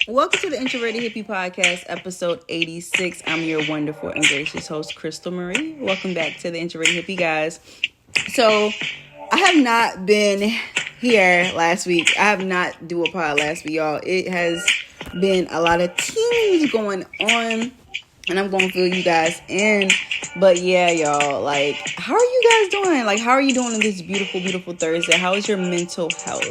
Welcome to the Introverted Hippie Podcast, episode 86. I'm your wonderful and gracious host, Crystal Marie. Welcome back to the Introverted Hippie, guys. So, I have not been here last week. I have not do a pod last week, y'all. It has been a lot of things going on, and I'm going to fill you guys in. But yeah, y'all, like, how are you guys doing? Like, how are you doing on this beautiful, beautiful Thursday? How is your mental health?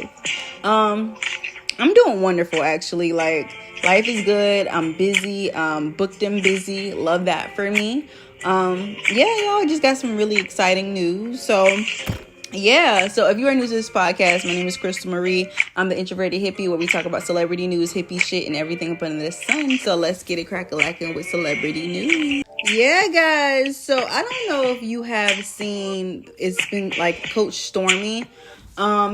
I'm doing wonderful, actually. Like, life is good. I'm busy. Booked and busy. Love that for me. Yeah, y'all, just got some really exciting news. So if you are new to this podcast, my name is Crystal Marie. I'm the Introverted Hippie, where we talk about celebrity news, hippie shit, and everything up under the sun. So let's get it crack-a-lackin' with celebrity news. Yeah, guys. So I don't know if you have seen, it's been like Coach Stormy.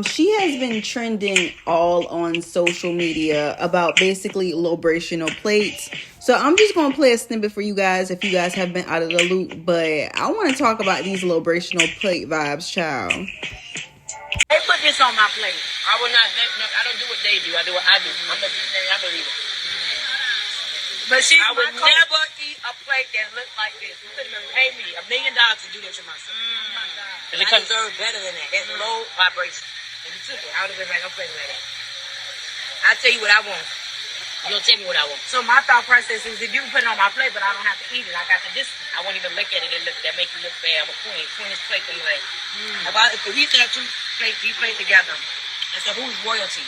She has been trending all on social media about basically vibrational plates. So I'm just going to play a snippet for you guys if you guys have been out of the loop. But I want to talk about these vibrational plate vibes, child. They put this on my plate. I will not. I don't do what they do. I do what I do. I'm a believer. But I would never eat a plate that looked like this. You couldn't even pay me $1 million to do this to myself. Oh my God. And I deserve better than that. That's low vibration. And you took it. I would have been like, I'm playing like that. I tell you what I want. You don't tell me what I want. So my thought process is, if you can put it on my plate, but I don't have to eat it, I got the distance. I won't even look at it. That make you look bad. I'm a queen. Queen is plate to like. If we have two plates together, and so who's royalty?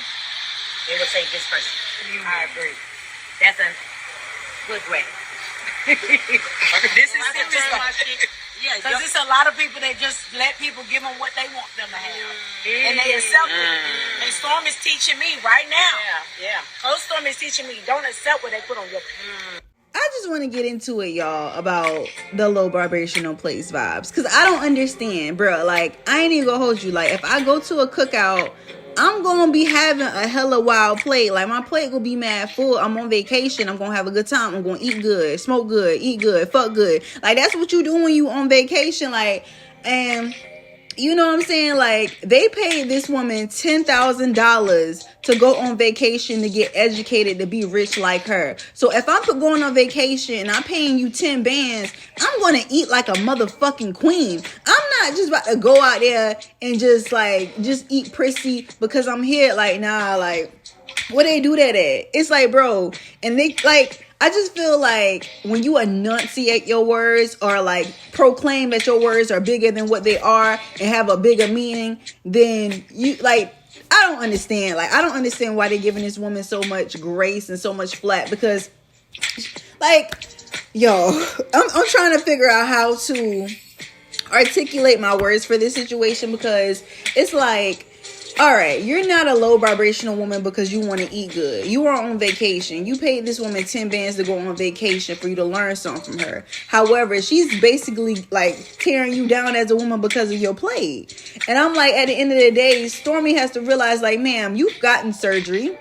They would say this person. I agree. That's a good way. This is yeah, because it's a lot of people that just let people give them what they want them to have, and they accept it. And Storm is teaching me right now. Yeah. Coach Storm is teaching me, don't accept what they put on your plate. I just want to get into it, y'all, about the low vibrational place vibes. Because I don't understand, bro. Like, I ain't even gonna hold you. Like, if I go to a cookout, I'm gonna be having a hella wild plate. Like, my plate gonna be mad full. I'm on vacation. I'm gonna have a good time. I'm gonna eat good, smoke good, eat good, fuck good. Like, that's what you do when you on vacation. Like, and you know what I'm saying? Like, they paid this woman $10,000 to go on vacation to get educated to be rich like her. So if I'm going on vacation and I'm paying you 10 bands, I'm going to eat like a motherfucking queen. I'm not just about to go out there and just eat prissy because I'm here. Like, nah, like, where they do that at? It's like, bro, and they like, I just feel like when you enunciate your words or like proclaim that your words are bigger than what they are and have a bigger meaning, then you like, I don't understand. Like, I don't understand why they're giving this woman so much grace and so much flack, because like, yo, I'm trying to figure out how to articulate my words for this situation, because it's like, all right, you're not a low vibrational woman because you want to eat good. You are on vacation. You paid this woman 10 bands to go on vacation for you to learn something from her. However, she's basically like tearing you down as a woman because of your plate. And I'm like, at the end of the day, Stormy has to realize, like, ma'am, you've gotten surgery.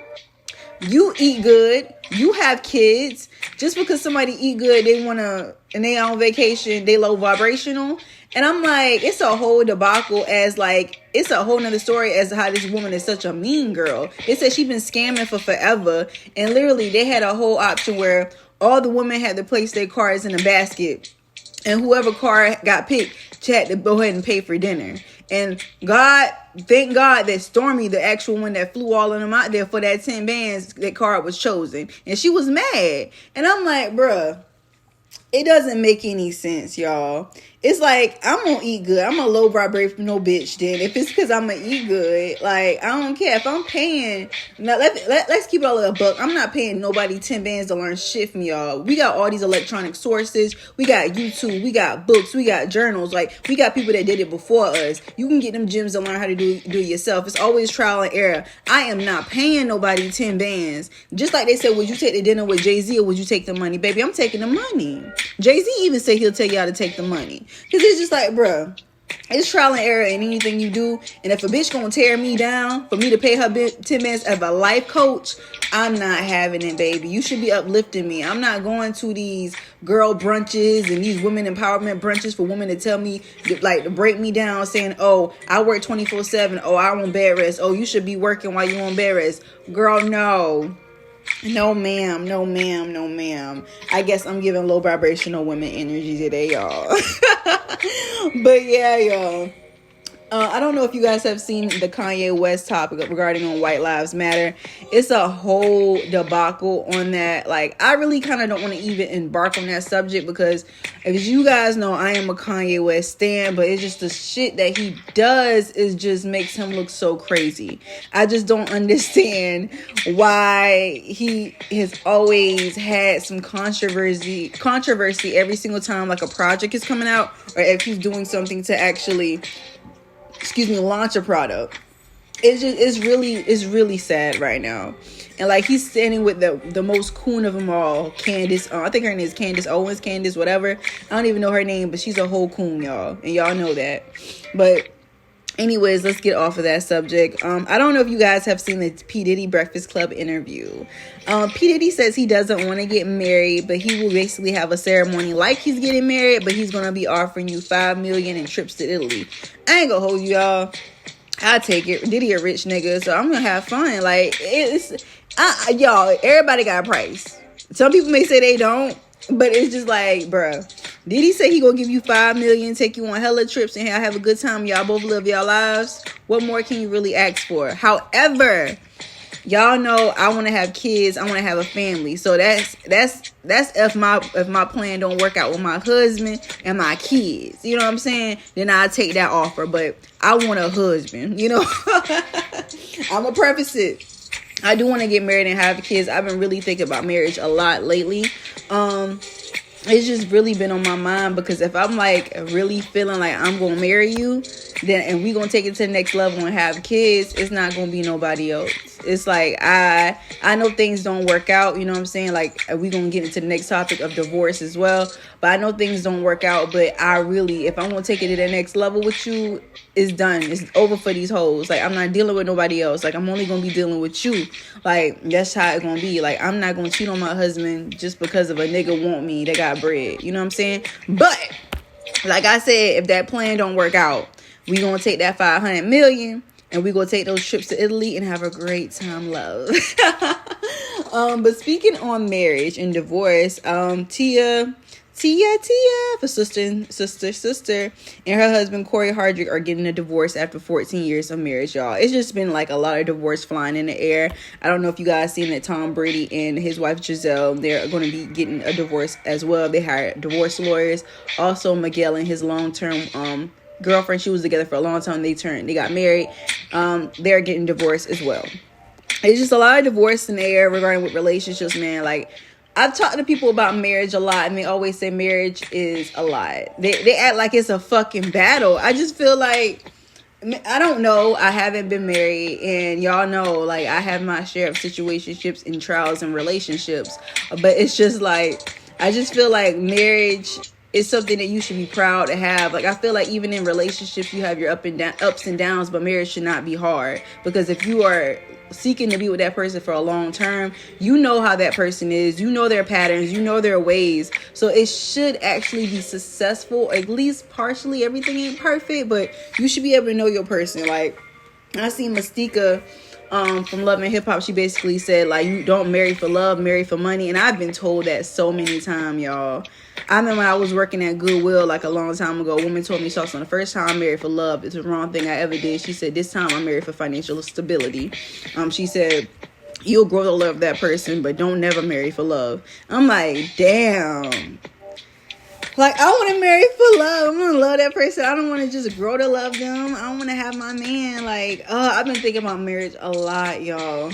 You eat good. You have kids. Just because somebody eat good, they want to, and they on vacation, they low vibrational. And I'm like, it's a whole debacle, as like, it's a whole nother story as to how this woman is such a mean girl. They said she's been scamming for forever. And literally they had a whole option where all the women had to place their cards in a basket. And whoever card got picked, she had to go ahead and pay for dinner. And thank God that Stormy, the actual one that flew all of them out there for that 10 bands, that card was chosen. And she was mad. And I'm like, bruh, it doesn't make any sense, y'all. It's like, I'm gonna eat good. I'm a low vibrational bitch then. If it's because I'm gonna eat good, like, I don't care. If I'm paying, now let's keep it all a buck. I'm not paying nobody 10 bands to learn shit from y'all. We got all these electronic sources. We got YouTube. We got books. We got journals. Like, we got people that did it before us. You can get them gyms to learn how to do it yourself. It's always trial and error. I am not paying nobody 10 bands. Just like they said, would you take the dinner with Jay-Z or would you take the money? Baby, I'm taking the money. Jay-Z even said he'll tell y'all to take the money. Because it's just like, bruh, It's trial and error in anything you do. And if a bitch gonna tear me down for me to pay her 10 minutes as a life coach, I'm not having it, baby. You should be uplifting me. I'm not going to these girl brunches and these women empowerment brunches for women to tell me, like, to break me down, saying, oh, I work 24/7. Oh, I want bed rest. Oh, you should be working while you on bed rest. Girl, no. No, ma'am. No, ma'am. No, ma'am. I guess I'm giving low vibrational women energy today, y'all. But yeah, y'all. I don't know if you guys have seen the Kanye West topic regarding on White Lives Matter. It's a whole debacle on that. Like, I really kind of don't want to even embark on that subject because, as you guys know, I am a Kanye West stan, but it's just the shit that he does is just makes him look so crazy. I just don't understand why he has always had some controversy every single time like a project is coming out, or if he's doing something to actually launch a product. It's really sad right now. And like, he's standing with the most coon of them all, Candace. I think her name is Candace Owens, Candace whatever. I don't even know her name, but she's a whole coon, y'all, and y'all know that. But anyways, let's get off of that subject. I don't know if you guys have seen the P. Diddy Breakfast Club interview. P. Diddy says he doesn't want to get married, but he will basically have a ceremony like he's getting married, but he's going to be offering you $5 million in trips to Italy. I ain't gonna hold you, y'all. I'll take it. Diddy a rich nigga, so I'm gonna have fun. Like, y'all, everybody got a price. Some people may say they don't, but it's just like, bruh, did he say he gonna give you $5 million, take you on hella trips, and have a good time? Y'all both live y'all lives. What more can you really ask for? However, y'all know I want to have kids. I want to have a family. So that's if my plan don't work out with my husband and my kids. You know what I'm saying? Then I'll take that offer. But I want a husband. You know, I'm gonna preface it. I do want to get married and have kids. I've been really thinking about marriage a lot lately. It's just really been on my mind, because if I'm like really feeling like I'm gonna marry you, then and we gonna take it to the next level and have kids, it's not gonna be nobody else. It's like I know things don't work out, you know what I'm saying? Like, we gonna get into the next topic of divorce as well, but I know things don't work out. But I really, if I'm gonna take it to the next level with you, it's done. It's over for these hoes. Like, I'm not dealing with nobody else. Like, I'm only gonna be dealing with you. Like, that's how it's gonna be. Like, I'm not gonna cheat on my husband just because of a nigga want me that got bread. You know what I'm saying? But like I said, if that plan don't work out, we gonna take that $500 million and we gonna take those trips to Italy and have a great time, love. But speaking on marriage and divorce, Tia for sister and her husband Corey Hardrick are getting a divorce after 14 years of marriage, y'all. It's just been like a lot of divorce flying in the air. I don't know if you guys seen that Tom Brady and his wife Giselle, they're going to be getting a divorce as well. They hired divorce lawyers. Also, Miguel and his long-term girlfriend, she was together for a long time. They got married. They're getting divorced as well. It's just a lot of divorce in the air regarding with relationships, man. Like, I've talked to people about marriage a lot, and they always say marriage is a lot. They act like it's a fucking battle. I just feel like, I don't know. I haven't been married, and y'all know, like, I have my share of situationships and trials and relationships. But it's just like, I just feel like marriage is something that you should be proud to have. Like, I feel like even in relationships, you have your ups and downs, but marriage should not be hard. Because if you are seeking to be with that person for a long term, you know how that person is, you know their patterns, you know their ways, so it should actually be successful, at least partially. Everything ain't perfect, but you should be able to know your person. Like, I seen Mystica from Love and Hip Hop, she basically said, like, you don't marry for love, marry for money. And I've been told that so many times, y'all. I remember when I was working at Goodwill like a long time ago, a woman told me, "So the first time I'm married for love, it's the wrong thing I ever did." She said, "This time I'm married for financial stability." She said, "You'll grow to love that person, but don't never marry for love." I'm like, damn. Like, I want to marry for love. I'm going to love that person. I don't want to just grow to love them. I want to have my man. Like, I've been thinking about marriage a lot, y'all.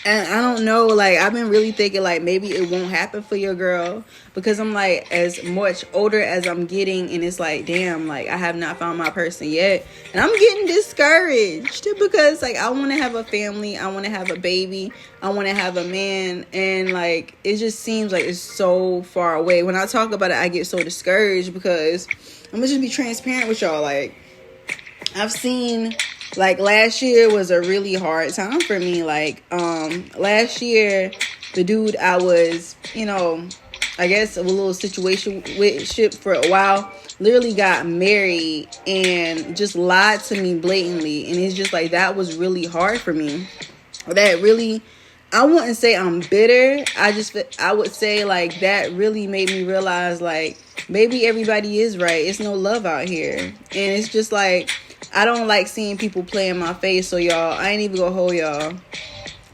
And I don't know, like, I've been really thinking, like, maybe it won't happen for your girl. Because I'm, like, as much older as I'm getting, and it's like, damn, like, I have not found my person yet. And I'm getting discouraged. Because, like, I want to have a family. I want to have a baby. I want to have a man. And, like, it just seems like it's so far away. When I talk about it, I get so discouraged. Because I'm going to just be transparent with y'all. Like, I've seen, like, last year was a really hard time for me. Like, last year, the dude I was, I guess a little situation with ship for a while, literally got married and just lied to me blatantly. And it's just like, that was really hard for me. That really, I wouldn't say I'm bitter. I would say, like, that really made me realize, like, maybe everybody is right. It's no love out here. And it's just like, I don't like seeing people play in my face. So y'all, I ain't even gonna hold y'all.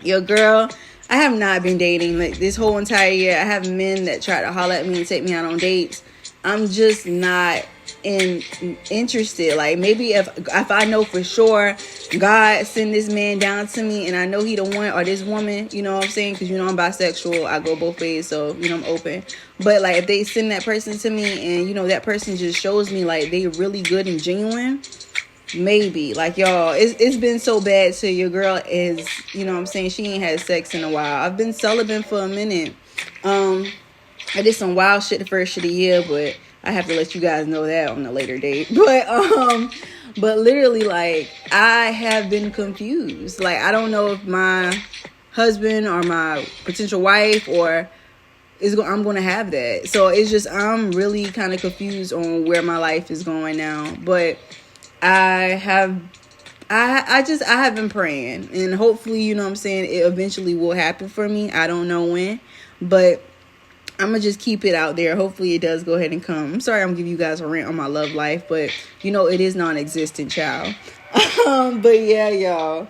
Your girl, I have not been dating like this whole entire year. I have men that try to holler at me and take me out on dates. I'm just not interested. Like, maybe if I know for sure God send this man down to me and I know he the one, or this woman, you know what I'm saying? Because I'm bisexual. I go both ways, so I'm open. But like, if they send that person to me and that person just shows me like they really good and genuine, maybe. Like, y'all, it's been so bad to your girl is, what I'm saying, she ain't had sex in a while. I've been celibate for a minute. I did some wild shit the first of the year, but I have to let you guys know that on a later date. But literally, like, I have been confused. Like, I don't know if my husband or my potential wife or I'm going to have that. So it's just, I'm really kind of confused on where my life is going now. But I have been praying, and hopefully, what I'm saying, it eventually will happen for me. I don't know when, but I'm gonna just keep it out there. Hopefully it does go ahead and come. I'm sorry I'm giving you guys a rant on my love life, but it is non-existent, child. But yeah, y'all,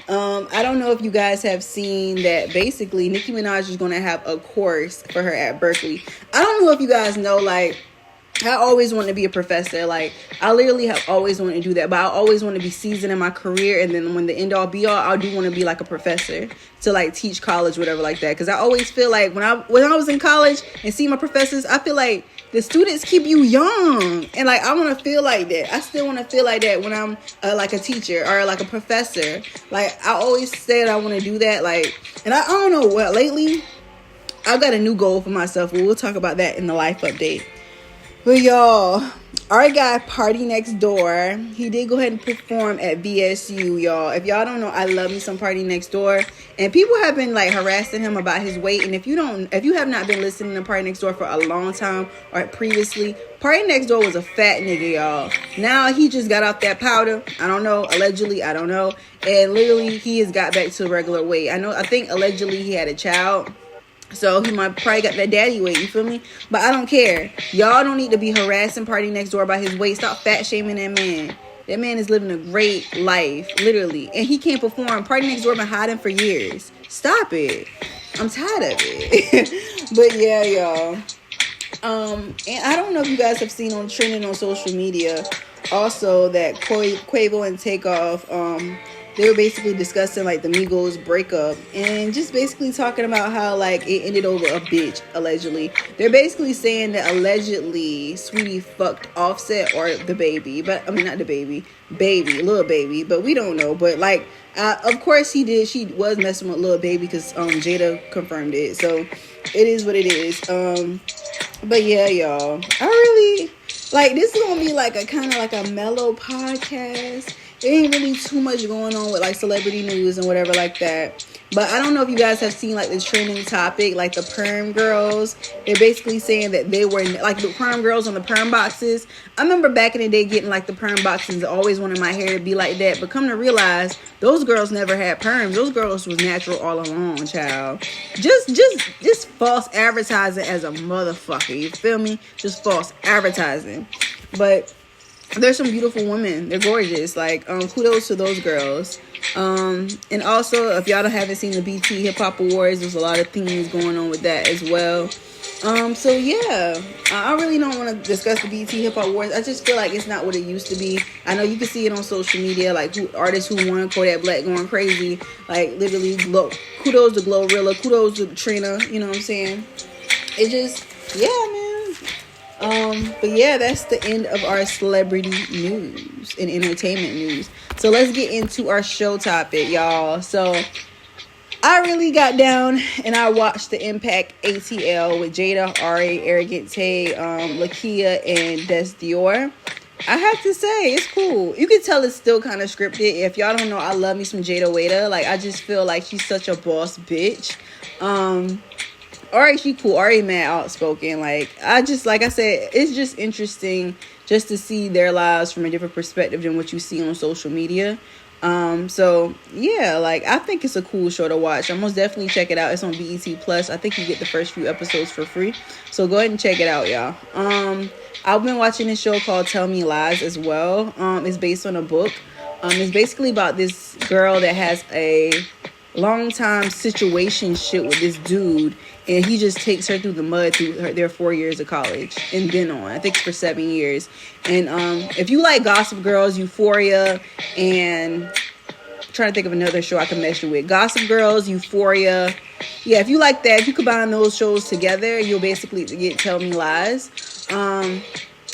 I don't know if you guys have seen that basically Nicki Minaj is gonna have a course for her at Berkeley. I don't know if you guys know, like, I always wanted to be a professor. Like, I literally have always wanted to do that. But I always want to be seasoned in my career. And then when the end all be all, I do want to be like a professor to like teach college, whatever like that. Because I always feel like when I was in college and see my professors, I feel like the students keep you young. And like, I want to feel like that. I still want to feel like that when I'm like a teacher or like a professor. Like, I always said I want to do that. Like, and I don't know what, lately I've got a new goal for myself. We'll talk about that in the life update. But y'all, our guy Party Next Door, he did go ahead and perform at VSU, y'all. If y'all don't know, I love me some Party Next Door. And people have been like harassing him about his weight. And if you have not been listening to Party Next Door for a long time or previously, Party Next Door was a fat nigga, y'all. Now he just got off that powder. I don't know, allegedly, I don't know. And literally he has got back to regular weight. I think allegedly he had a child. So he might probably got that daddy weight, you feel me? But I don't care. Y'all don't need to be harassing Party Next Door about his weight. Stop fat shaming that man. That man is living a great life, literally. And he can't perform. Party Next Door been hiding for years. Stop it. I'm tired of it. But yeah, y'all. And I don't know if you guys have seen on trending on social media also that Quavo and Takeoff, they were basically discussing like the Migos breakup and just basically talking about how like it ended over a bitch, allegedly. They're basically saying that allegedly Sweetie fucked Offset or the baby, but I mean not the baby, little baby, but we don't know. But like, of course he did. She was messing with little baby because Jada confirmed it. So it is what it is. But yeah, y'all, I really like this is gonna be like a kind of like a mellow podcast. There ain't really too much going on with like celebrity news and whatever like that. But I don't know if you guys have seen like the trending topic, like the perm girls. They're basically saying that they were like the perm girls on the perm boxes. I remember back in the day getting like the perm boxes. I always wanted my hair to be like that. But come to realize, those girls never had perms. Those girls was natural all along, child. Just false advertising as a motherfucker. You feel me? Just false advertising. But there's some beautiful women. They're gorgeous. Like, kudos to those girls. And also, if y'all haven't seen the BT Hip Hop Awards, there's a lot of things going on with that as well. So yeah, I really don't want to discuss the BT Hip Hop Awards. I just feel like it's not what it used to be. I know you can see it on social media, like artists who won, Kodak Black going crazy. Like, literally, kudos to Glorilla, kudos to Trina. You know what I'm saying? It just, yeah, man. But yeah, that's the end of our celebrity news and entertainment news. So let's get into our show topic, y'all. So I really got down and I watched the Impact ATL with Jada, Ari, Arrogant Tay, Lakia, and Des Dior. I have to say, it's cool. You can tell it's still kind of scripted. If y'all don't know, I love me some Jada Waiter. Like, I just feel like she's such a boss bitch. Ari, she cool. Ari mad outspoken. Like I said, it's just interesting just to see their lives from a different perspective than what you see on social media. So yeah, like I think it's a cool show to watch. I'm most definitely check it out. It's on BET Plus. I think you get the first few episodes for free. So go ahead and check it out, y'all. I've been watching this show called Tell Me Lies as well. It's based on a book. It's basically about this girl that has a long time situation shit with this dude, and he just takes her through the mud through their 4 years of college and then on. I think it's for 7 years. And if you like Gossip Girls, Euphoria, and I'm trying to think of another show I can mess you with. Gossip Girls, Euphoria. Yeah, if you like that, if you combine those shows together, you'll basically get Tell Me Lies.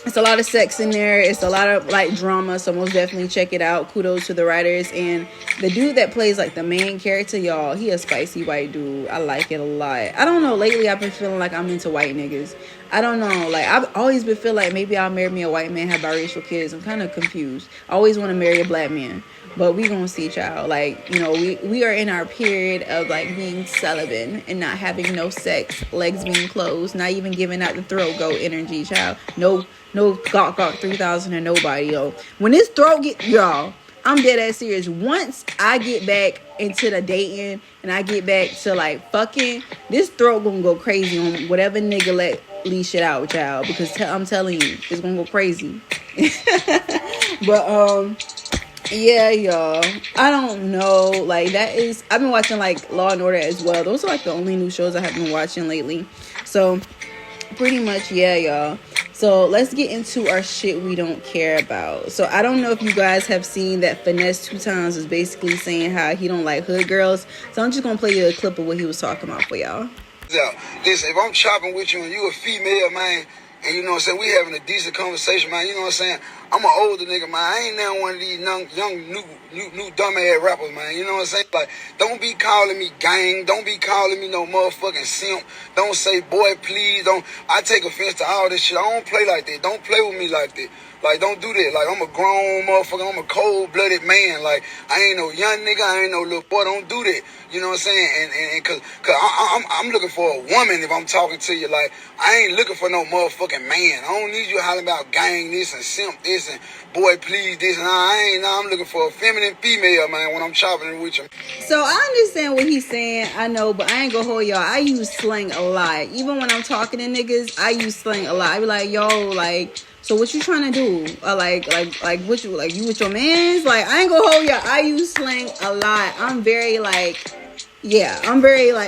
It's a lot of sex in there. It's a lot of like drama. So most definitely check it out. Kudos to the writers. And the dude that plays like the main character, y'all, he a spicy white dude. I like it a lot. I don't know. Lately, I've been feeling like I'm into white niggas. I don't know. Like I've always been feeling like maybe I'll marry me a white man, have biracial kids. I'm kind of confused. I always want to marry a black man. But we gonna see, child. Like, you know, we are in our period of like being celibate and not having no sex, legs being closed, not even giving out the throat go energy, child. No gawk 3000 or nobody, yo. When this throat get, y'all, I'm dead ass serious. Once I get back into the dating and I get back to like fucking, this throat gonna go crazy on whatever nigga let leash shit out, child. Because I'm telling you, it's gonna go crazy. But yeah, y'all. I don't know. Like I've been watching like Law and Order as well. Those are like the only new shows I have been watching lately. So pretty much, yeah, y'all. So let's get into our shit we don't care about. So I don't know if you guys have seen that Finesse 2 Times is basically saying how he don't like hood girls. So I'm just gonna play you a clip of what he was talking about for y'all. Listen, if I'm chopping with you and you a female, man, and you know what I'm saying, we having a decent conversation, man, you know what I'm saying, I'm an older nigga, man. I ain't now one of these young new dumbass rappers, man. You know what I'm saying? Like, don't be calling me gang. Don't be calling me no motherfucking simp. Don't say, boy, please. I take offense to all this shit. I don't play like that. Don't play with me like that. Like, don't do that. Like, I'm a grown motherfucker. I'm a cold-blooded man. Like, I ain't no young nigga. I ain't no little boy. Don't do that. You know what I'm saying? And cause I'm looking for a woman if I'm talking to you. Like, I ain't looking for no motherfucking man. I don't need you hollering about gang this and simp this and boy please this and I'm looking for a feminine female, man, when I'm chopping with you. So I understand what he's saying. I know, but I ain't gonna hold y'all. I use slang a lot. Even when I'm talking to niggas, I use slang a lot. I be like, yo, like, so what you trying to do? Like what you, like, you with your mans? Like, I ain't gonna hold y'all. I use slang a lot. I'm very like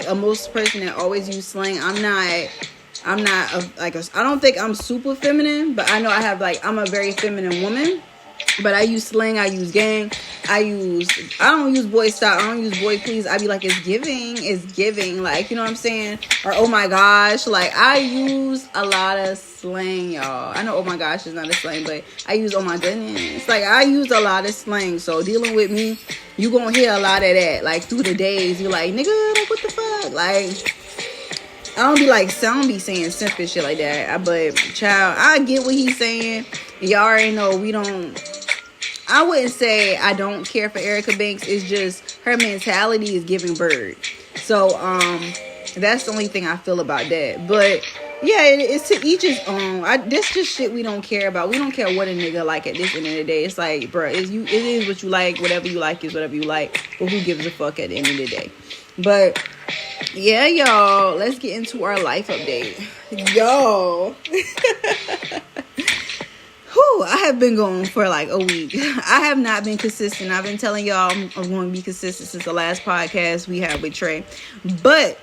a most person that always use slang. I'm not I don't think I'm super feminine, but I know I'm a very feminine woman. But I use slang, I use gang, I don't use boy stop, I don't use boy please. I be like, it's giving, like, you know what I'm saying? Or oh my gosh, like, I use a lot of slang, y'all. I know oh my gosh is not a slang, but I use oh my goodness. Like, I use a lot of slang, so dealing with me, you gonna hear a lot of that, like, through the days. You like, nigga, like, what the fuck? Like, I don't be saying simp and shit like that. But child, I get what he's saying. Y'all already know I wouldn't say I don't care for Erica Banks. It's just her mentality is giving bird. So that's the only thing I feel about that. But yeah, it's to each his own. This just shit we don't care about. We don't care what a nigga like at this end of the day. It's like, bro, it is what you like. Whatever you like is whatever you like. But who gives a fuck at the end of the day? But yeah, y'all, let's get into our life update. Yo. I have been going for like a week. I have not been consistent. I've been telling y'all I'm going to be consistent since the last podcast we had with Trey. But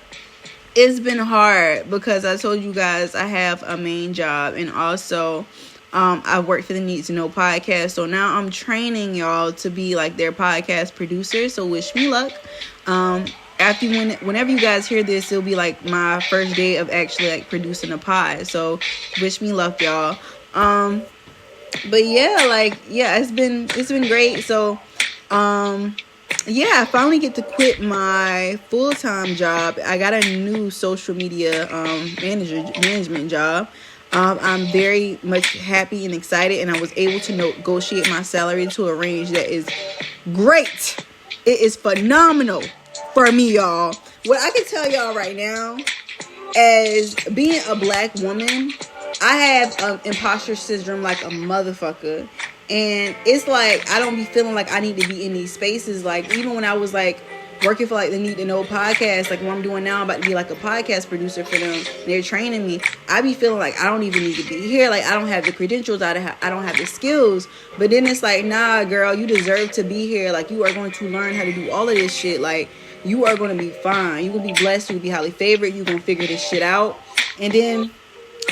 it's been hard because I told you guys I have a main job, and also I work for the Need to Know podcast. So now I'm training y'all to be like their podcast producer. So wish me luck. Whenever you guys hear this, it'll be like my first day of actually like producing a pod. So wish me luck, y'all. But yeah, it's been great. So I finally get to quit my full-time job. I got a new social media management job. I'm very much happy and excited, and I was able to negotiate my salary to a range that is great. It is phenomenal for me, y'all. What I can tell y'all right now, as being a black woman, I have imposter syndrome like a motherfucker. And it's like, I don't be feeling like I need to be in these spaces. Like, even when I was like working for like the Need to Know podcast, like what I'm doing now, I'm about to be like a podcast producer for them. They're training me. I be feeling like I don't even need to be here. Like, I don't have the credentials. I don't have the skills. But then it's like, nah, girl, you deserve to be here. Like, you are going to learn how to do all of this shit. Like, you are going to be fine. You're going to be blessed. You'll be highly favored. You're going to figure this shit out. And then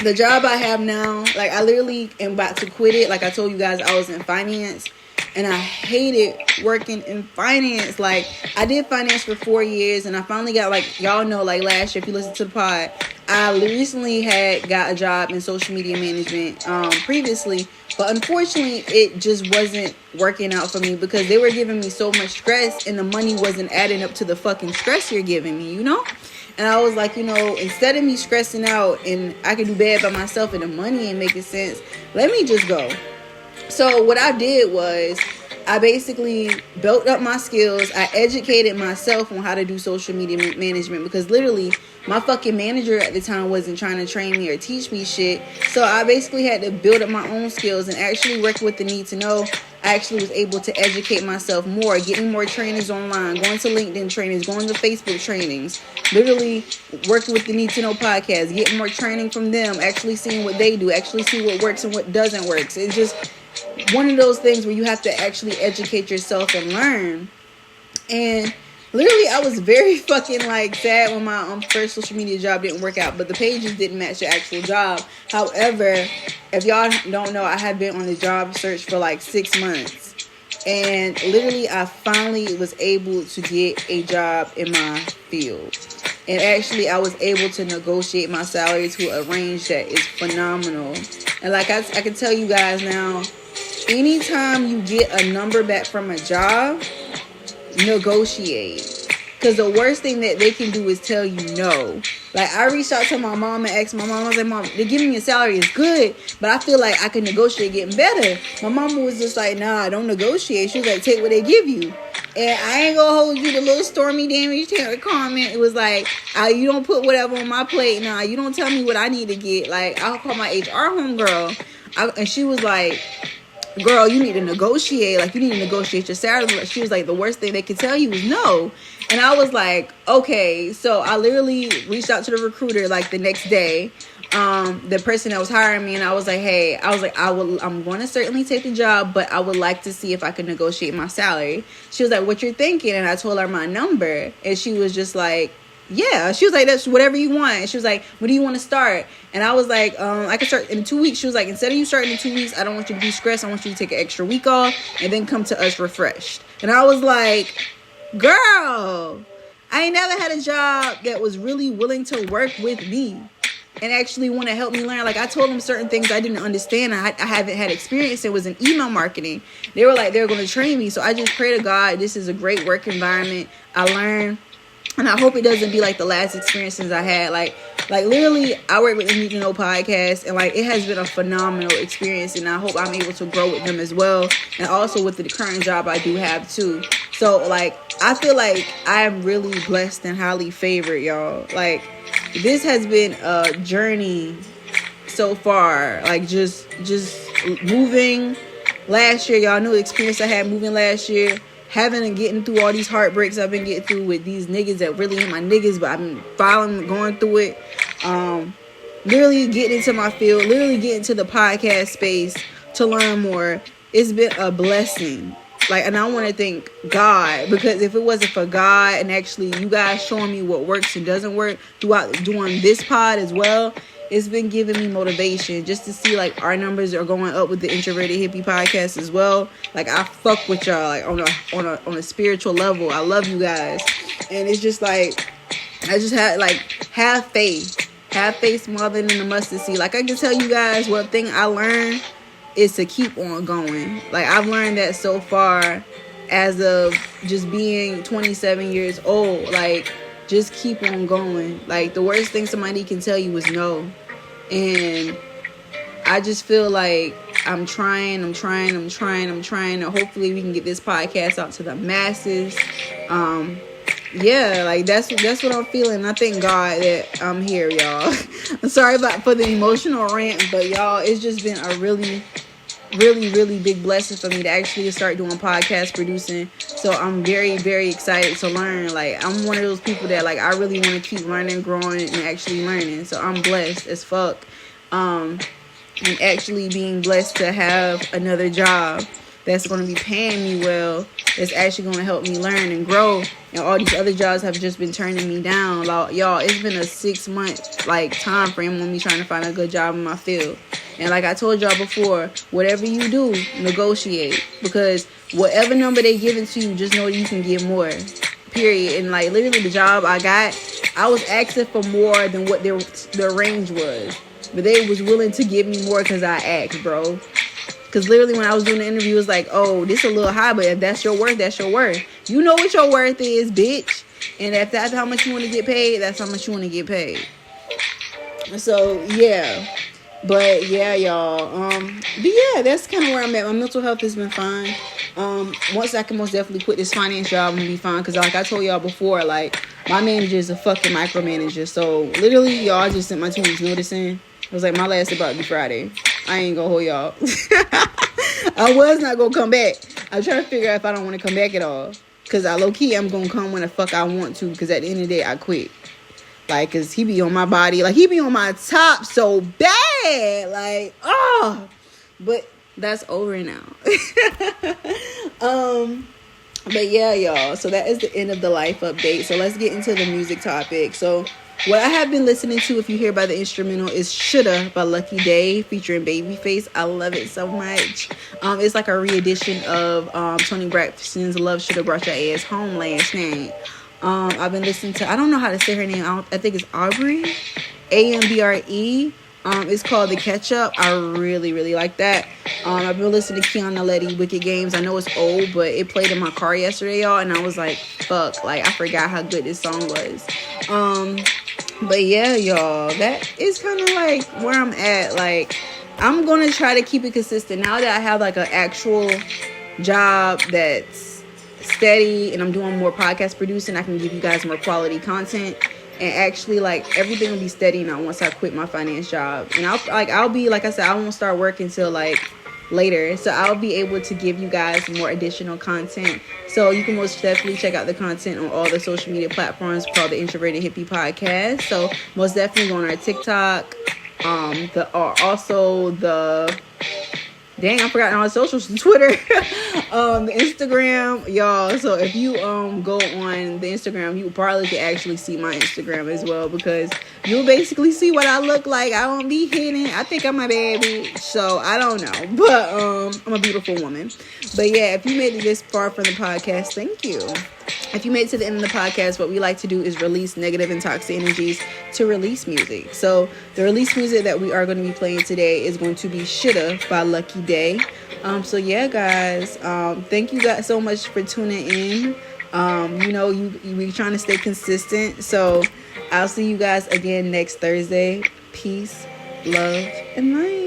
the job I have now, like, I literally am about to quit it. Like I told you guys, I was in finance, and I hated working in finance. Like, I did finance for 4 years, and I finally got, like, y'all know, like, last year, if you listen to the pod, I recently got a job in social media management previously, but unfortunately, it just wasn't working out for me because they were giving me so much stress, and the money wasn't adding up to the fucking stress you're giving me, you know? And I was like, instead of me stressing out and I can do bad by myself and the money ain't making sense, let me just go. So what I did was I basically built up my skills. I educated myself on how to do social media management because literally my fucking manager at the time wasn't trying to train me or teach me shit. So I basically had to build up my own skills and actually work with the Need to Know. I actually was able to educate myself more, getting more trainings online, going to LinkedIn trainings, going to Facebook trainings, literally working with the Need to Know podcast, getting more training from them, actually seeing what they do, actually see what works and what doesn't work. So it's just one of those things where you have to actually educate yourself and learn. And literally, I was very fucking like sad when my first social media job didn't work out, but the pages didn't match the actual job. However, if y'all don't know, I have been on the job search for like 6 months, and literally, I finally was able to get a job in my field. And actually, I was able to negotiate my salary to a range that is phenomenal. And like I can tell you guys now, anytime you get a number back from a job, negotiate. Because the worst thing that they can do is tell you no. Like, I reached out to my mom and asked my mom, I was like, Mom, they're giving me a salary, it's good, but I feel like I can negotiate getting better. My mama was just like, nah, don't negotiate. She was like, take what they give you. And I ain't gonna hold you, the little Stormy Damage comment. It was like, you don't put whatever on my plate. Nah, you don't tell me what I need to get. Like, I'll call my HR homegirl. And she was like, girl, you need to negotiate. Like, you need to negotiate your salary. She was like, the worst thing they could tell you is no. And I was like, okay. So I literally reached out to the recruiter like the next day, the person that was hiring me, and I was like, hey, I'm going to certainly take the job, but I would like to see if I could negotiate my salary. She was like, what you're thinking? And I told her my number, and she was just like, yeah. She was like, that's whatever you want. And she was like, when do you want to start? And I was like, I can start in 2 weeks. She was like, instead of you starting in 2 weeks, I don't want you to be stressed. I want you to take an extra week off and then come to us refreshed. And I was like, girl, I ain't never had a job that was really willing to work with me and actually want to help me learn. Like, I told them certain things I didn't understand. I haven't had experience. It was in email marketing. They were like, they're going to train me. So I just pray to God, this is a great work environment. I learn. And I hope it doesn't be like the last experiences I had. Like literally, I work with the Need to Know podcast, and like, it has been a phenomenal experience, and I hope I'm able to grow with them as well, and also with the current job I do have too. So like, I feel like I am really blessed and highly favored, y'all. Like, this has been a journey so far. Like, just moving last year, y'all knew the experience I had moving last year. Having and getting through all these heartbreaks I've been getting through with these niggas that really ain't my niggas, but I've been going through it. Literally getting into my field, literally getting to the podcast space to learn more. It's been a blessing. Like, and I want to thank God, because if it wasn't for God and actually you guys showing me what works and doesn't work throughout doing this pod as well, it's been giving me motivation just to see like our numbers are going up with the Introverted Hippie podcast as well. Like, I fuck with y'all like on a spiritual level. I love you guys, and it's just like, I just have faith smaller than the mustard seed. Like, I can tell you guys, one thing I learned is to keep on going. Like, I've learned that so far as of just being 27 years old. Like, just keep on going. Like, the worst thing somebody can tell you is no. And I just feel like I'm trying. Hopefully we can get this podcast out to the masses. Yeah, like that's what I'm feeling. I thank God that I'm here, y'all. I'm sorry for the emotional rant, but y'all, it's just been a really big blessing for me to actually start doing podcast producing. So I'm very, very excited to learn. Like, I'm one of those people that, like, I really want to keep learning, growing, and actually learning. So I'm blessed as fuck. And actually being blessed to have another job that's going to be paying me well, that's actually going to help me learn and grow. And all these other jobs have just been turning me down. Like, y'all, it's been a 6-month like time frame on me trying to find a good job in my field. And like I told y'all before, whatever you do, negotiate, because whatever number they giving to you, just know you can get more. Period. And like literally the job I got, I was asking for more than what their range was, but they was willing to give me more because I asked, bro. Because literally when I was doing the interview, it was like, oh, this a little high, but if that's your worth, that's your worth. You know what your worth is, bitch. And if that's how much you want to get paid, that's how much you want to get paid. So, yeah. But, yeah, y'all. But, yeah, that's kind of where I'm at. My mental health has been fine. Once I can most definitely quit this finance job, I'm going to be fine. Because, like I told y'all before, like, my manager is a fucking micromanager. So, literally, y'all, I just sent my 2 weeks notice in. It was like, my last about to be Friday. I ain't gonna hold y'all. I was not gonna come back. I'm trying to figure out if I don't want to come back at all. Because I low-key, I'm gonna come when the fuck I want to. Because at the end of the day, I quit. Like, because he be on my body. Like, he be on my top so bad. Like, oh. But that's over now. But yeah, y'all. So that is the end of the life update. So let's get into the music topic. So what I have been listening to, if you hear by the instrumental, is Shoulda by Lucky Day featuring Babyface. I love it so much. It's like a re-edition of Toni Braxton's Love Shoulda Brought Your Ass Home last night. I've been listening to, I don't know how to say her name. I think it's Aubrey, Ambre. It's called The Catch Up. I really like that. I've been listening to Kiana Letty, Wicked Games. I know it's old, but it played in my car yesterday, y'all, and I was like, fuck, like I forgot how good this song was. But yeah, y'all, that is kind of like where I'm at. Like, I'm gonna try to keep it consistent now that I have like an actual job that's steady and I'm doing more podcast producing. I can give you guys more quality content. And actually, like, everything will be steady now once I quit my finance job. And I'll be, like I said, I won't start work until, like, later. So I'll be able to give you guys more additional content. So you can most definitely check out the content on all the social media platforms called the Introverted Hippie Podcast. So most definitely go on our TikTok. Dang, I forgot all the socials, Twitter, the Instagram, y'all. So if you go on the Instagram, you probably can actually see my Instagram as well, because you'll basically see what I look like. I won't be hidden. I think I'm a bad bitch, so I don't know, but I'm a beautiful woman. But yeah, if you made it this far from the podcast, thank you. If you made it to the end of the podcast, what we like to do is release negative and toxic energies to release music. So the release music that we are going to be playing today is going to be Shoulda by Lucky Day. So yeah, guys, thank you guys so much for tuning in. We're trying to stay consistent. So I'll see you guys again next Thursday. Peace, love, and light.